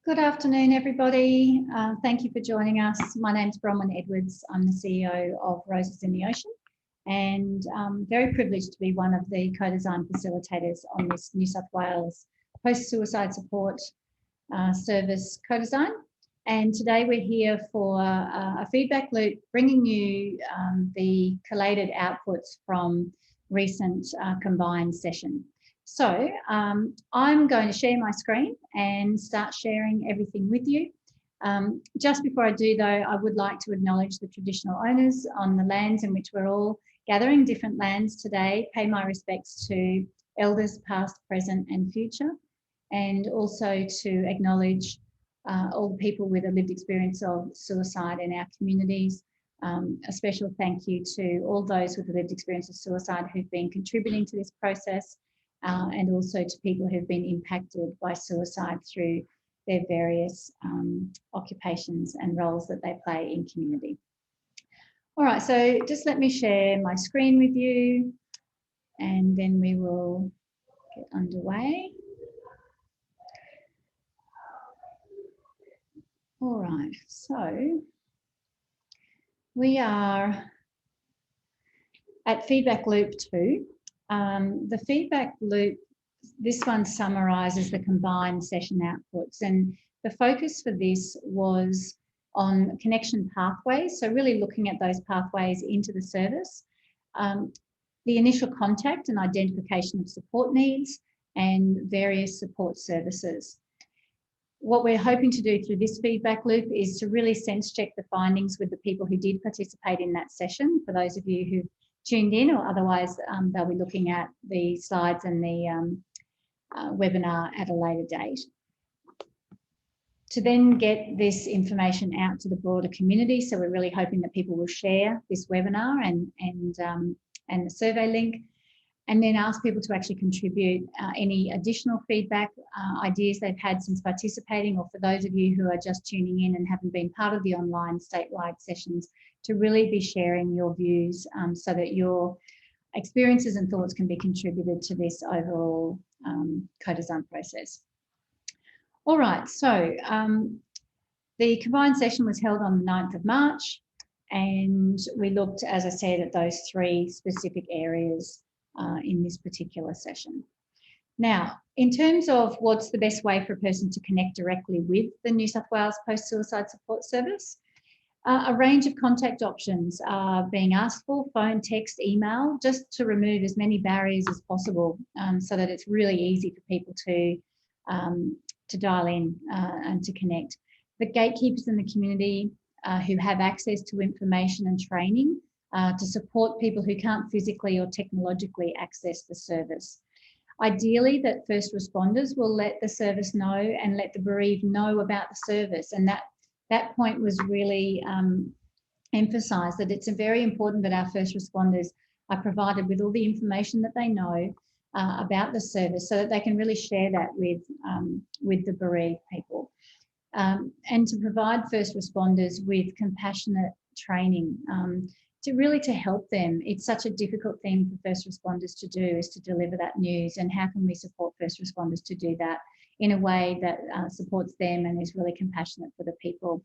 Good afternoon, everybody. Thank you for joining us. My name's Bronwen Edwards. I'm the CEO of Roses in the Ocean, and I'm very privileged to be one of the co-design facilitators on this New South Wales post-suicide support service co-design. And today we're here for a feedback loop, bringing you the collated outputs from recent combined session. So I'm going to share my screen and start sharing everything with you. Just before I do, though, I would like to acknowledge the traditional owners on the lands in which we're all gathering, different lands today, pay my respects to elders past, present and future, and also to acknowledge all the people with a lived experience of suicide in our communities. A special thank you to all those with a lived experience of suicide who've been contributing to this process, and also to people who've been impacted by suicide through their various occupations and roles that they play in community. All right, so just let me share my screen with you and then we will get underway. All right, so we are at feedback loop 2. The feedback loop, this one summarises the combined session outputs, and the focus for this was on connection pathways, so really looking at those pathways into the service, the initial contact and identification of support needs and various support services. What we're hoping to do through this feedback loop is to really sense check the findings with the people who did participate in that session. For those of you who tuned in, or otherwise they'll be looking at the slides and the webinar at a later date. To then get this information out to the broader community, so we're really hoping that people will share this webinar and the survey link, and then ask people to actually contribute any additional feedback, ideas they've had since participating, or for those of you who are just tuning in and haven't been part of the online statewide sessions, to really be sharing your views so that your experiences and thoughts can be contributed to this overall co-design process. All right, so the combined session was held on the 9th of March, and we looked, as I said, at those 3 specific areas in this particular session. Now, in terms of what's the best way for a person to connect directly with the New South Wales Post-Suicide Support Service, a range of contact options are being asked for: phone, text, email, just to remove as many barriers as possible, so that it's really easy for people to dial in and to connect. The gatekeepers in the community who have access to information and training to support people who can't physically or technologically access the service. Ideally, that first responders will let the service know and let the bereaved know about the service, and that point was really emphasised, that it's very important that our first responders are provided with all the information that they know about the service, so that they can really share that with the bereaved people, and to provide first responders with compassionate training to help them. It's such a difficult thing for first responders to do, is to deliver that news, and how can we support first responders to do that in a way that supports them and is really compassionate for the people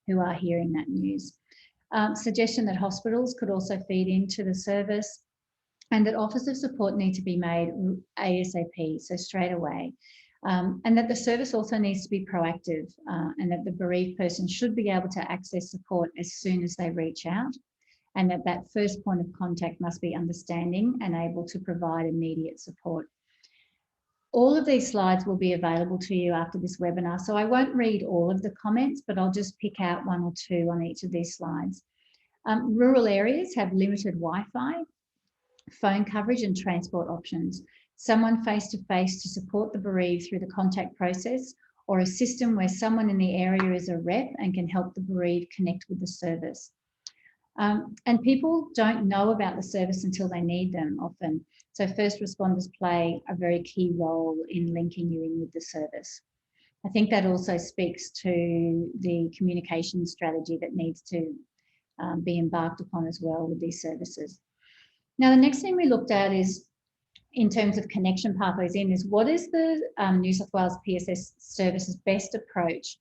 who are hearing that news. Suggestion that hospitals could also feed into the service, and that offers of support need to be made ASAP, so straight away. And that the service also needs to be proactive, and that the bereaved person should be able to access support as soon as they reach out, and that first point of contact must be understanding and able to provide immediate support. All of these slides will be available to you after this webinar, so I won't read all of the comments, but I'll just pick out 1 or 2 on each of these slides. Rural areas have limited Wi-Fi, phone coverage and transport options. Someone face-to-face to support the bereaved through the contact process, or a system where someone in the area is a rep and can help the bereaved connect with the service. And people don't know about the service until they need them often. So first responders play a very key role in linking you in with the service. I think that also speaks to the communication strategy that needs to be embarked upon as well with these services. Now, the next thing we looked at is in terms of connection pathways in is, what is the New South Wales PSS Service's best approach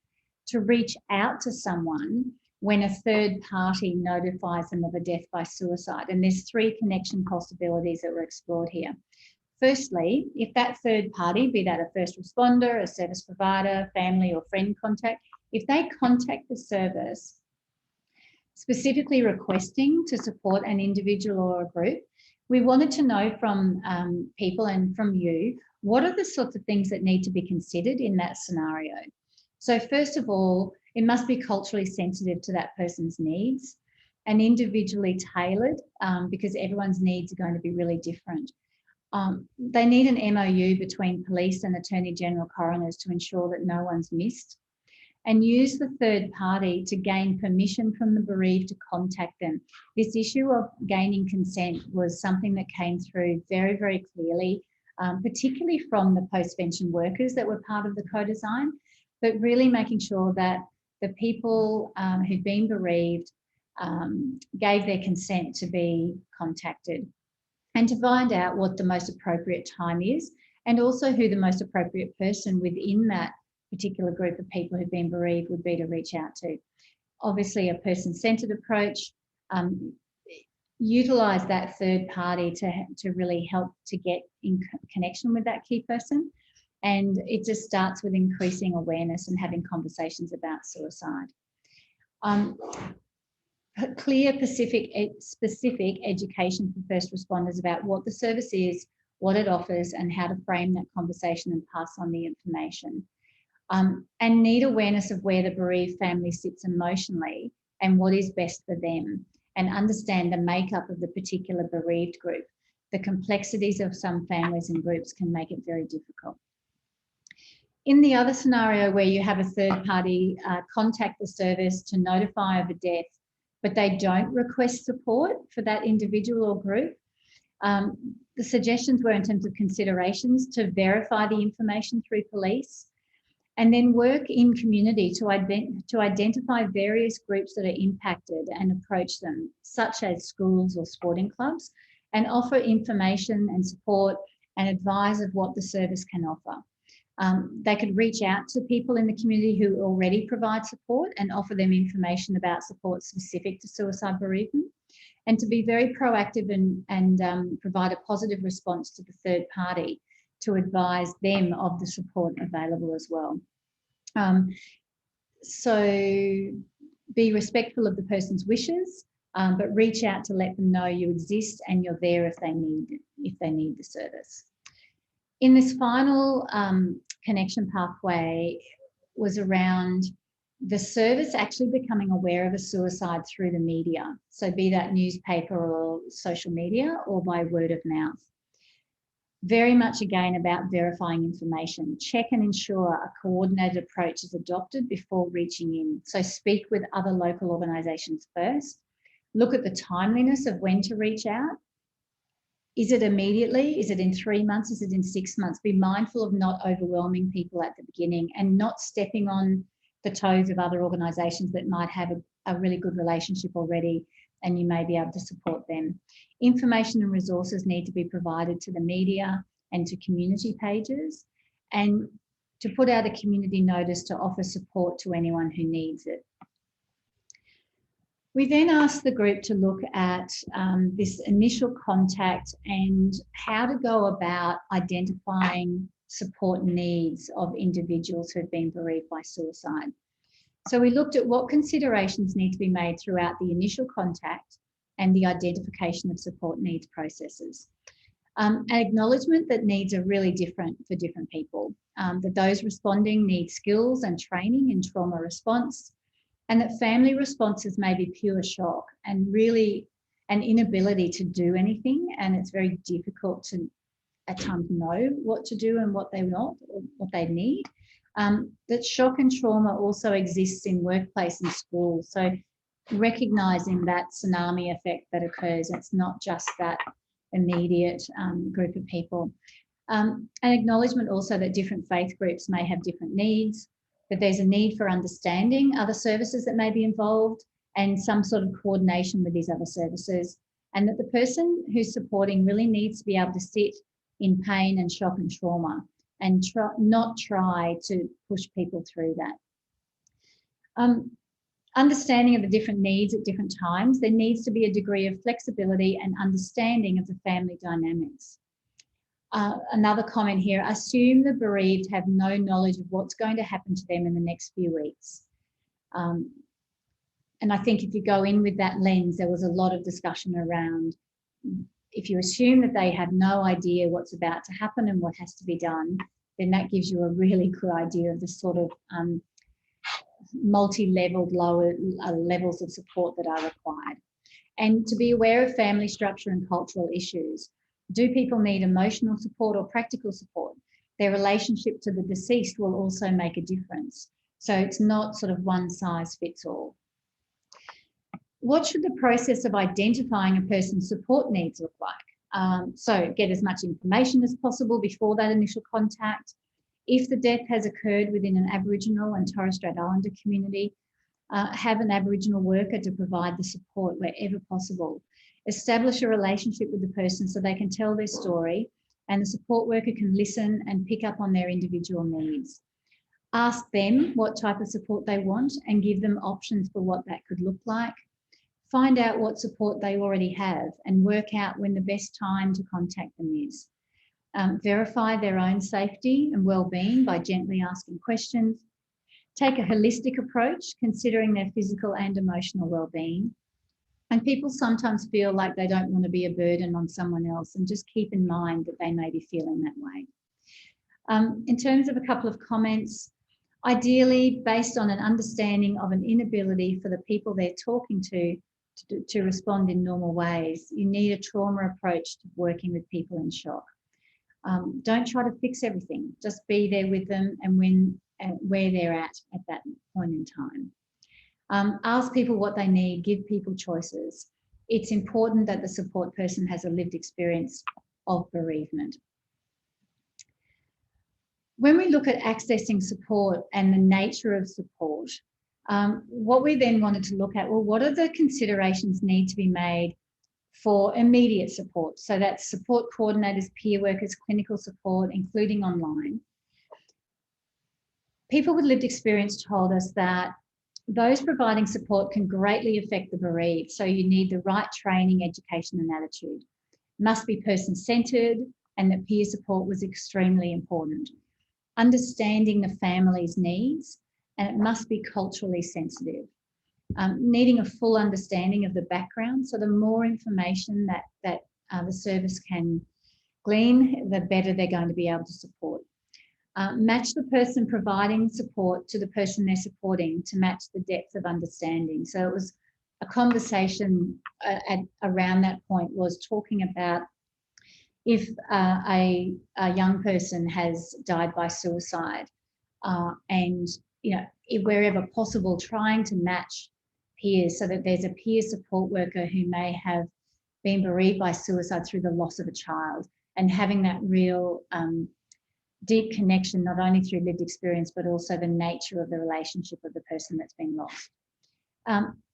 to reach out to someone when a third party notifies them of a death by suicide? And there's 3 connection possibilities that were explored here. Firstly, if that third party, be that a first responder, a service provider, family or friend contact, if they contact the service specifically requesting to support an individual or a group, we wanted to know from people and from you, what are the sorts of things that need to be considered in that scenario? So first of all, it must be culturally sensitive to that person's needs and individually tailored, because everyone's needs are going to be really different. They need an MOU between police and Attorney General coroners to ensure that no one's missed, and use the third party to gain permission from the bereaved to contact them. This issue of gaining consent was something that came through very, very clearly, particularly from the post-vention workers that were part of the co-design, but really making sure that the people who'd been bereaved gave their consent to be contacted and to find out what the most appropriate time is, and also who the most appropriate person within that particular group of people who've been bereaved would be to reach out to. Obviously, a person-centred approach, utilise that third party to really help to get in connection with that key person. And it just starts with increasing awareness and having conversations about suicide. Clear, specific education for first responders about what the service is, what it offers, and how to frame that conversation and pass on the information. And need awareness of where the bereaved family sits emotionally and what is best for them, and understand the makeup of the particular bereaved group. The complexities of some families and groups can make it very difficult. In the other scenario where you have a third party contact the service to notify of a death, but they don't request support for that individual or group, the suggestions were, in terms of considerations, to verify the information through police, and then work in community to identify various groups that are impacted and approach them, such as schools or sporting clubs, and offer information and support and advise of what the service can offer. They could reach out to people in the community who already provide support and offer them information about support specific to suicide bereavement, and to be very proactive and provide a positive response to the third party to advise them of the support available as well. So be respectful of the person's wishes, but reach out to let them know you exist and you're there if they need the service. In this final connection pathway was around the service actually becoming aware of a suicide through the media. So be that newspaper or social media or by word of mouth. Very much again about verifying information. Check and ensure a coordinated approach is adopted before reaching in. So speak with other local organisations first. Look at the timeliness of when to reach out. Is it immediately? Is it in 3 months? Is it in 6 months? Be mindful of not overwhelming people at the beginning and not stepping on the toes of other organisations that might have a really good relationship already, and you may be able to support them. Information and resources need to be provided to the media and to community pages, and to put out a community notice to offer support to anyone who needs it. We then asked the group to look at this initial contact and how to go about identifying support needs of individuals who have been bereaved by suicide. So we looked at what considerations need to be made throughout the initial contact and the identification of support needs processes. An acknowledgement that needs are really different for different people, that those responding need skills and training in trauma response, and that family responses may be pure shock and really an inability to do anything, and it's very difficult to at times know what to do and what they want or what they need. That shock and trauma also exists in workplace and schools. So recognising that tsunami effect that occurs, it's not just that immediate group of people. An acknowledgement also that different faith groups may have different needs, that there's a need for understanding other services that may be involved and some sort of coordination with these other services, and that the person who's supporting really needs to be able to sit in pain and shock and trauma, and not try to push people through that. Understanding of the different needs at different times, there needs to be a degree of flexibility and understanding of the family dynamics. Another comment here, assume the bereaved have no knowledge of what's going to happen to them in the next few weeks. And I think if you go in with that lens, there was a lot of discussion around, if you assume that they have no idea what's about to happen and what has to be done, then that gives you a really good idea of the sort of multi-leveled lower levels of support that are required. And to be aware of family structure and cultural issues. Do people need emotional support or practical support? Their relationship to the deceased will also make a difference. So it's not sort of one size fits all. What should the process of identifying a person's support needs look like? So get as much information as possible before that initial contact. If the death has occurred within an Aboriginal and Torres Strait Islander community, have an Aboriginal worker to provide the support wherever possible. Establish a relationship with the person so they can tell their story and the support worker can listen and pick up on their individual needs. Ask them what type of support they want and give them options for what that could look like. Find out what support they already have and work out when the best time to contact them is. Verify their own safety and well-being by gently asking questions. Take a holistic approach, considering their physical and emotional well-being. And people sometimes feel like they don't want to be a burden on someone else, and just keep in mind that they may be feeling that way. In terms of a couple of comments, ideally based on an understanding of an inability for the people they're talking to respond in normal ways, you need a trauma approach to working with people in shock. Don't try to fix everything, just be there with them and where they're at that point in time. Ask people what they need, give people choices. It's important that the support person has a lived experience of bereavement. When we look at accessing support and the nature of support, what we then wanted to look at, well, what are the considerations need to be made for immediate support? So that's support coordinators, peer workers, clinical support, including online. People with lived experience told us that those providing support can greatly affect the bereaved. So you need the right training, education and attitude. It must be person-centred, and that peer support was extremely important. Understanding the family's needs, and it must be culturally sensitive. Needing a full understanding of the background. So the more information that the service can glean, the better they're going to be able to support. Match the person providing support to the person they're supporting to match the depth of understanding. So it was a conversation around that point was talking about if a young person has died by suicide and, you know, wherever possible, trying to match peers so that there's a peer support worker who may have been bereaved by suicide through the loss of a child, and having that real deep connection, not only through lived experience, but also the nature of the relationship of the person that's been lost.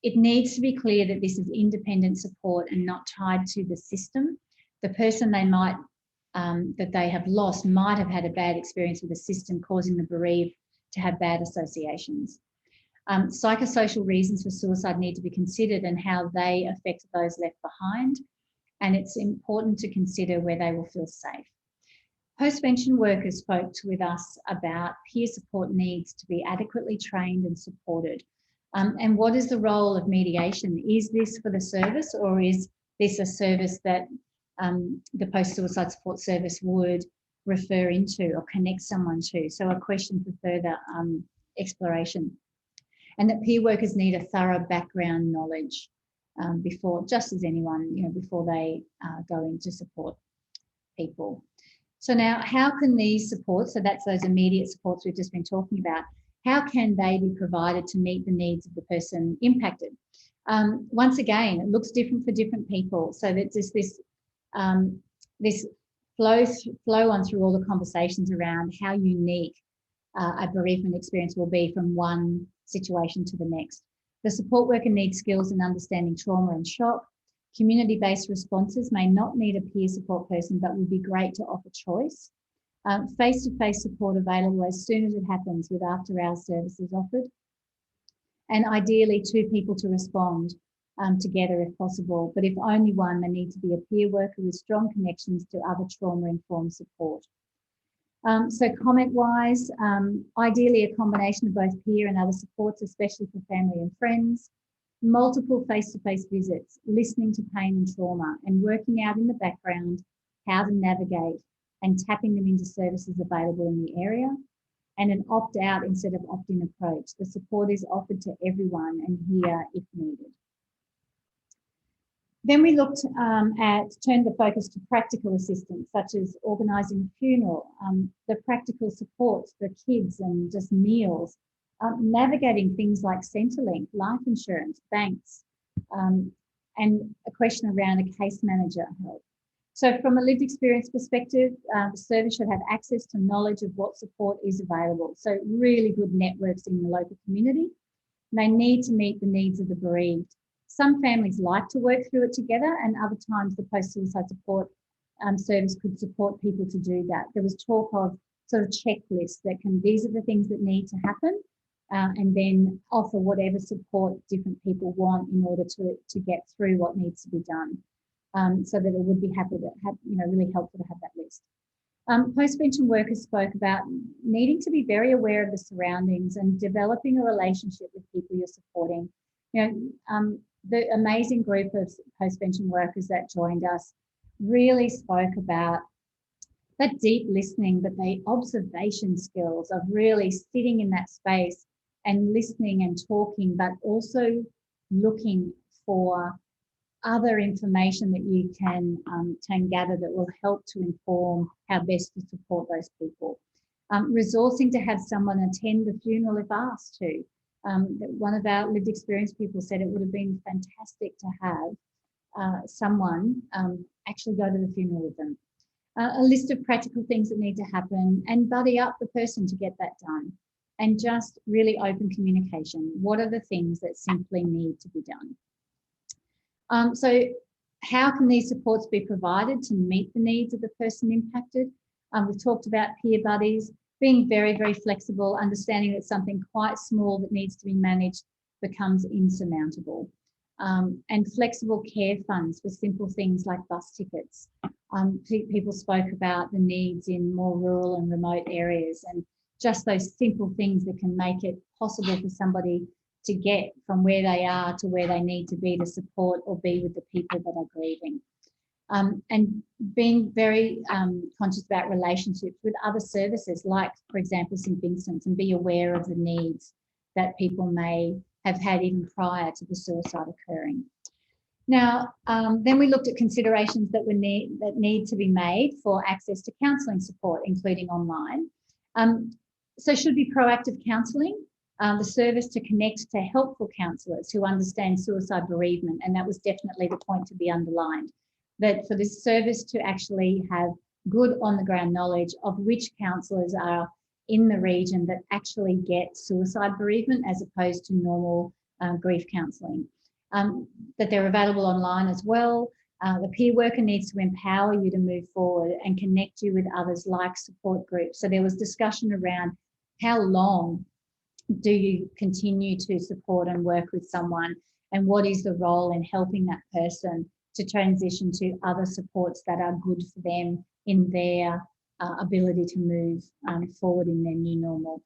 It needs to be clear that this is independent support and not tied to the system. The person that they have lost might have had a bad experience with the system, causing the bereaved to have bad associations. Psychosocial reasons for suicide need to be considered and how they affect those left behind. And it's important to consider where they will feel safe. Postvention workers spoke with us about peer support needs to be adequately trained and supported. And what is the role of mediation? Is this for the service, or is this a service that the post-suicide support service would refer into or connect someone to? So a question for further exploration. And that peer workers need a thorough background knowledge before, just as anyone, you know, before they go in to support people. So now, how can these supports, so that's those immediate supports we've just been talking about, how can they be provided to meet the needs of the person impacted? Once again, it looks different for different people. So that just this flow on through all the conversations around how unique a bereavement experience will be from one situation to the next. The support worker needs skills in understanding trauma and shock, Community-based responses may not need a peer support person, but would be great to offer choice. Face-to-face support available as soon as it happens with after-hours services offered. And ideally 2 people to respond together if possible. But if only one, there needs to be a peer worker with strong connections to other trauma-informed support. So comment-wise, ideally a combination of both peer and other supports, especially for family and friends. Multiple face-to-face visits, listening to pain and trauma, and working out in the background how to navigate and tapping them into services available in the area. And an opt-out instead of opt-in approach. The support is offered to everyone and here if needed. Then we looked turned the focus to practical assistance, such as organising a funeral, the practical supports for kids and just meals, navigating things like Centrelink, life insurance, banks, and a question around a case manager help. So from a lived experience perspective, the service should have access to knowledge of what support is available. So really good networks in the local community. They need to meet the needs of the bereaved. Some families like to work through it together, and other times the post-suicide support service could support people to do that. There was talk of sort of checklists that these are the things that need to happen, and then offer whatever support different people want in order to get through what needs to be done. So that it would be really helpful to have that list. Post-pension workers spoke about needing to be very aware of the surroundings and developing a relationship with people you're supporting. The amazing group of post-pension workers that joined us really spoke about that deep listening, but the observation skills of really sitting in that space and listening and talking, but also looking for other information that you can gather that will help to inform how best to support those people. Resourcing to have someone attend the funeral if asked to. One of our lived experience people said it would have been fantastic to have someone actually go to the funeral with them. A list of practical things that need to happen and buddy up the person to get that done. And just really open communication. What are the things that simply need to be done? So how can these supports be provided to meet the needs of the person impacted? We've talked about peer buddies, being very, very flexible, understanding that something quite small that needs to be managed becomes insurmountable. And flexible care funds for simple things like bus tickets. People spoke about the needs in more rural and remote areas, and just those simple things that can make it possible for somebody to get from where they are to where they need to be to support or be with the people that are grieving. And being very conscious about relationships with other services, like, for example, St Vincent's, and be aware of the needs that people may have had even prior to the suicide occurring. Now, then we looked at considerations that need to be made for access to counselling support, including online. So should be proactive counselling. The service to connect to helpful counsellors who understand suicide bereavement, and that was definitely the point to be underlined, that for this service to actually have good on-the-ground knowledge of which counsellors are in the region that actually get suicide bereavement as opposed to normal grief counselling, that they're available online as well. The peer worker needs to empower you to move forward and connect you with others like support groups. So there was discussion around how long do you continue to support and work with someone, and what is the role in helping that person to transition to other supports that are good for them in their ability to move forward in their new normal,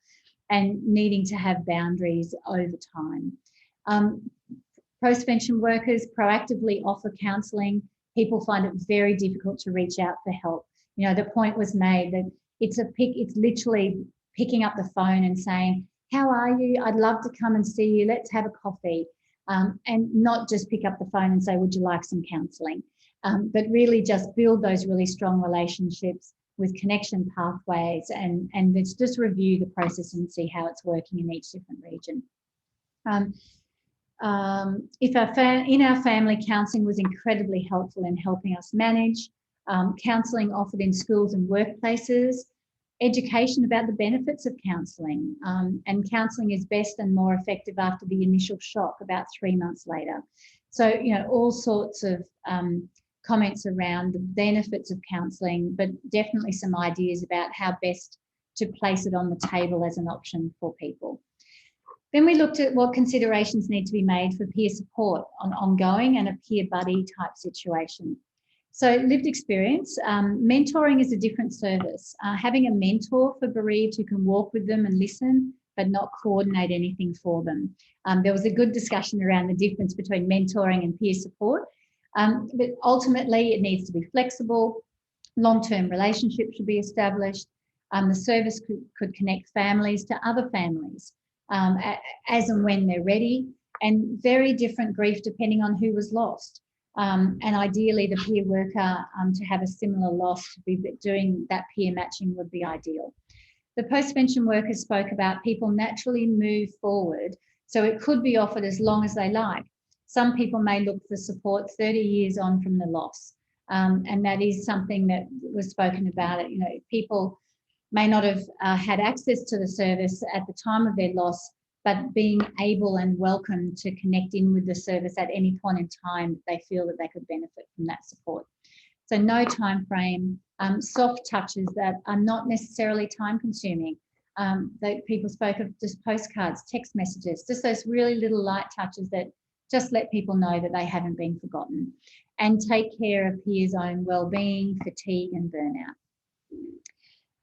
and needing to have boundaries over time. Post-pension workers proactively offer counselling. People find it very difficult to reach out for help. You know, the point was made that it's literally picking up the phone and saying, "How are you? I'd love to come and see you. Let's have a coffee." And not just pick up the phone and say, "Would you like some counselling?" But really just build those really strong relationships with connection pathways, and let's just review the process and see how it's working in each different region. If in our family, counselling was incredibly helpful in helping us manage. Counselling offered in schools and workplaces. education about the benefits of counselling, and counselling is best and more effective after the initial shock about 3 months later. So, you know, all sorts of comments around the benefits of counselling, but definitely some ideas about how best to place it on the table as an option for people. Then we looked at what considerations need to be made for peer support on ongoing and a peer buddy type situation. So lived experience, mentoring is a different service. Having a mentor for bereaved who can walk with them and listen, but not coordinate anything for them. There was a good discussion around the difference between mentoring and peer support, but ultimately it needs to be flexible, long-term relationships should be established, the service could connect families to other families as and when they're ready, and very different grief depending on who was lost. And ideally the peer worker to have a similar loss to be doing that peer matching would be ideal. The post-pension workers spoke about people naturally move forward, so it could be offered as long as they like. Some people may look for support 30 years on from the loss, and that is something that was spoken about. You know, people may not have had access to the service at the time of their loss, but being able and welcome to connect in with the service at any point in time they feel that they could benefit from that support. So no time frame, soft touches that are not necessarily time consuming. People spoke of just postcards, text messages, just those really little light touches that just let people know that they haven't been forgotten, and take care of peers' own well-being, fatigue and burnout.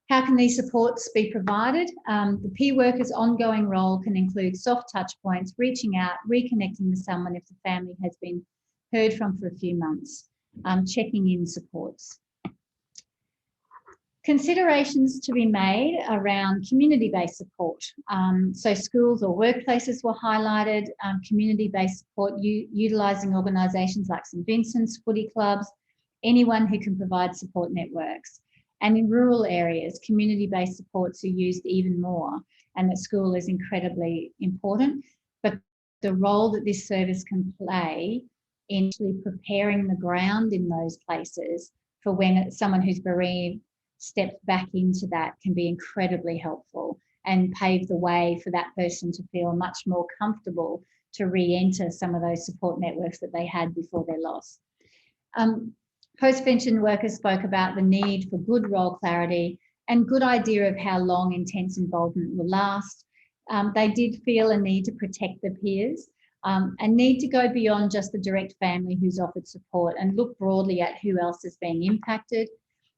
How can these supports be provided? The peer worker's ongoing role can include soft touch points, reaching out, reconnecting with someone if the family has been heard from for a few months, checking in supports. Considerations to be made around community-based support. So schools or workplaces were highlighted, community-based support utilising organisations like St Vincent's, footy clubs, anyone who can provide support networks. And in rural areas, community-based supports are used even more, and that school is incredibly important. But the role that this service can play in actually preparing the ground in those places for when someone who's bereaved steps back into that can be incredibly helpful and pave the way for that person to feel much more comfortable to re-enter some of those support networks that they had before their loss. Post-pension workers spoke about the need for good role clarity and good idea of how long intense involvement will last. They did feel a need to protect their peers and need to go beyond just the direct family who's offered support and look broadly at who else is being impacted,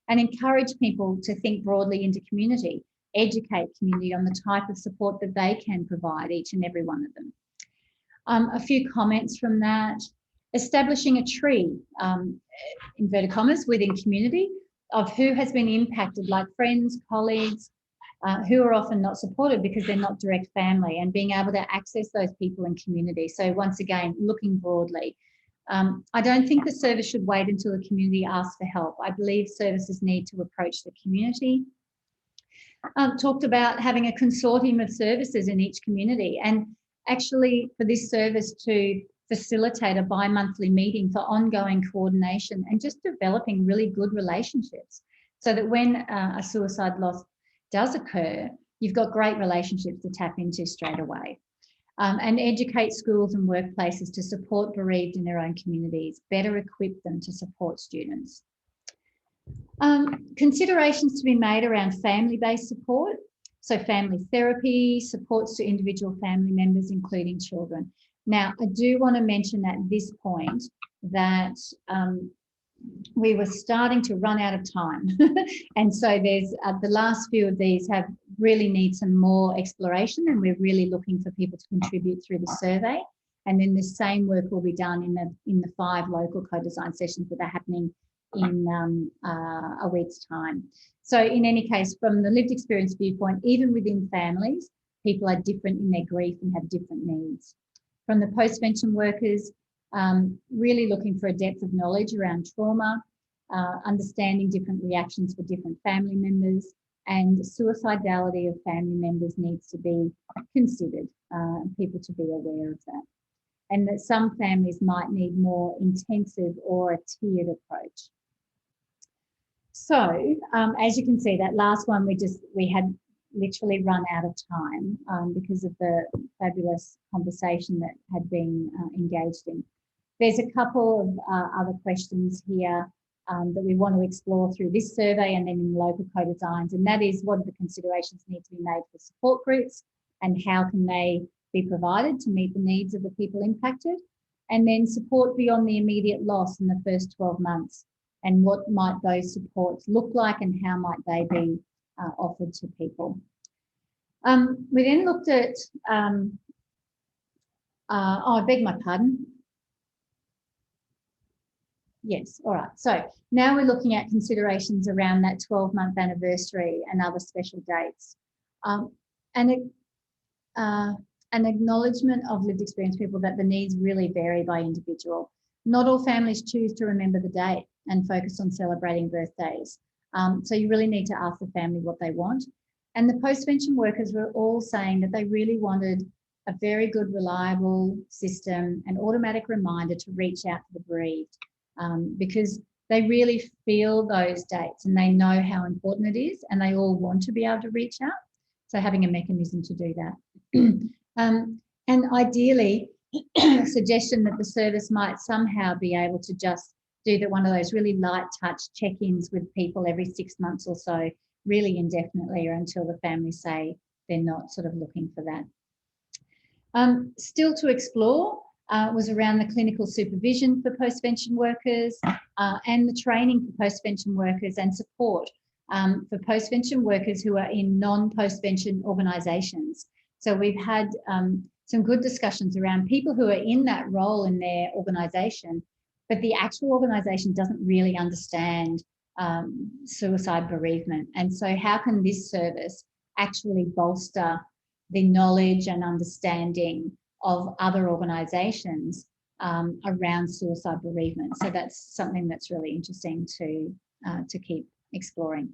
and encourage people to think broadly into community, educate community on the type of support that they can provide, each and every one of them. A few comments from that. Establishing a tree, inverted commas, within community of who has been impacted, like friends, colleagues, who are often not supported because they're not direct family, and being able to access those people in community. So once again, looking broadly. I don't think the service should wait until the community asks for help. I believe services need to approach the community. Talked about having a consortium of services in each community, and actually for this service to facilitate a bi-monthly meeting for ongoing coordination and just developing really good relationships, so that when a suicide loss does occur, you've got great relationships to tap into straight away. And educate schools and workplaces to support bereaved in their own communities, better equip them to support students. Considerations to be made around family-based support. So family therapy, supports to individual family members, including children. Now, I do want to mention at this point that we were starting to run out of time. And so there's the last few of these really need some more exploration, and we're really looking for people to contribute through the survey. And then the same work will be done in the 5 local co-design sessions that are happening in a week's time. So in any case, from the lived experience viewpoint, even within families, people are different in their grief and have different needs. From the post-pension workers, really looking for a depth of knowledge around trauma, understanding different reactions for different family members, and suicidality of family members needs to be considered, people to be aware of that. And that some families might need more intensive or a tiered approach. So as you can see, that last one, we had literally run out of time because of the fabulous conversation that had been engaged in. There's a couple of other questions here that we want to explore through this survey and then in local co-designs, and that is, what are the considerations need to be made for support groups and how can they be provided to meet the needs of the people impacted? And then support beyond the immediate loss in the first 12 months, and what might those supports look like and how might they be offered to people. We then looked at, I beg my pardon. Yes, all right. So now we're looking at considerations around that 12-month anniversary and other special dates. And an acknowledgement of lived experience people that the needs really vary by individual. Not all families choose to remember the date and focus on celebrating birthdays. So you really need to ask the family what they want. And the postvention workers were all saying that they really wanted a very good, reliable system, an automatic reminder to reach out to the bereaved, because they really feel those dates and they know how important it is, and they all want to be able to reach out. So having a mechanism to do that. And ideally, a suggestion that the service might somehow be able to just do one of those really light touch check-ins with people every 6 months or so, really indefinitely, or until the family say they're not sort of looking for that. Still to explore was around the clinical supervision for postvention workers and the training for postvention workers and support for postvention workers who are in non-postvention organisations. So we've had some good discussions around people who are in that role in their organisation, but the actual organisation doesn't really understand suicide bereavement. And so how can this service actually bolster the knowledge and understanding of other organisations around suicide bereavement? So that's something that's really interesting to keep exploring.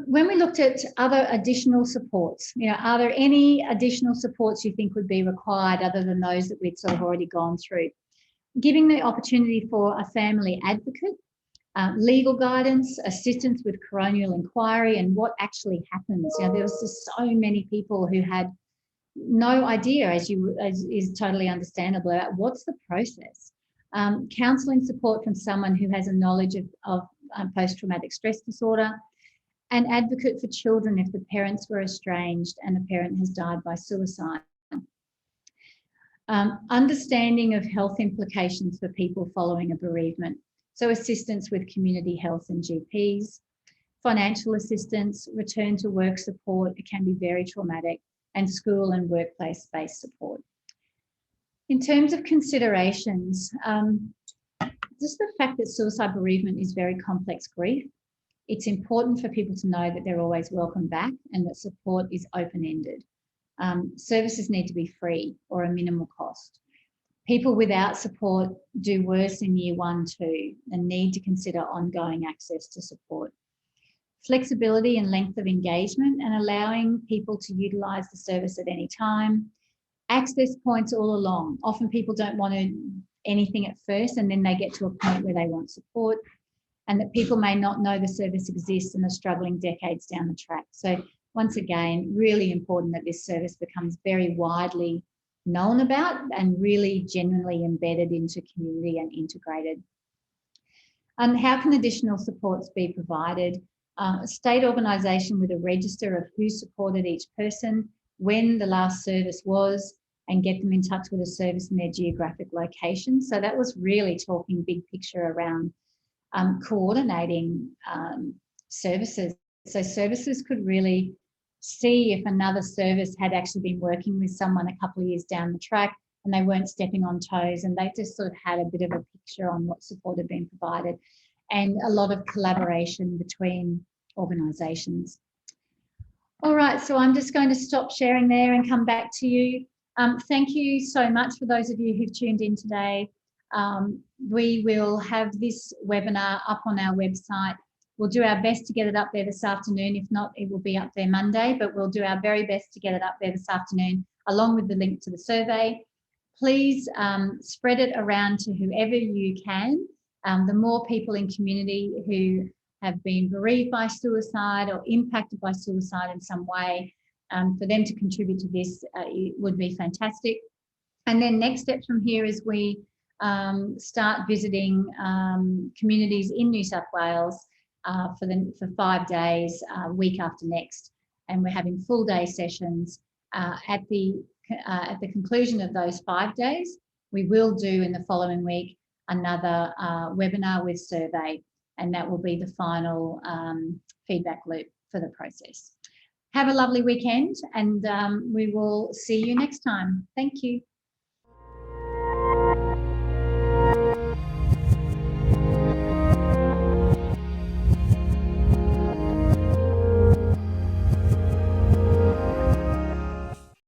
When we looked at other additional supports, are there any additional supports you think would be required other than those that we'd sort of already gone through? Giving the opportunity for a family advocate, legal guidance, assistance with coronial inquiry and what actually happens. There was just so many people who had no idea, as is totally understandable, about what's the process. Counselling support from someone who has a knowledge of post-traumatic stress disorder, an advocate for children if the parents were estranged and the parent has died by suicide. Understanding of health implications for people following a bereavement. So assistance with community health and GPs, financial assistance, return to work support, it can be very traumatic, and school and workplace-based support. In terms of considerations, just the fact that suicide bereavement is very complex grief, it's important for people to know that they're always welcome back and that support is open-ended. Services need to be free or a minimal cost. People without support do worse in year 1, 2 and need to consider ongoing access to support. Flexibility and length of engagement and allowing people to utilise the service at any time. Access points all along. Often people don't want anything at first and then they get to a point where they want support, and that people may not know the service exists and are struggling decades down the track. So once again, really important that this service becomes very widely known about and really genuinely embedded into community and integrated. How can additional supports be provided? A state organisation with a register of who supported each person, when the last service was, and get them in touch with a service in their geographic location. So that was really talking big picture around coordinating services. So services could really see if another service had actually been working with someone a couple of years down the track and they weren't stepping on toes, and they just sort of had a bit of a picture on what support had been provided, and a lot of collaboration between organisations. All right, so I'm just going to stop sharing there and come back to you. Thank you so much for those of you who've tuned in today. We will have this webinar up on our website. We'll do our best to get it up there this afternoon. If not, it will be up there Monday, but we'll do our very best to get it up there this afternoon, along with the link to the survey. Please spread it around to whoever you can. The more people in community who have been bereaved by suicide or impacted by suicide in some way. For them to contribute to this it would be fantastic. And then next steps from here is we start visiting communities in New South Wales for 5 days, week after next, and we're having full day sessions. At the conclusion of those 5 days, we will do in the following week another webinar with survey, and that will be the final feedback loop for the process. Have a lovely weekend, and we will see you next time. Thank you.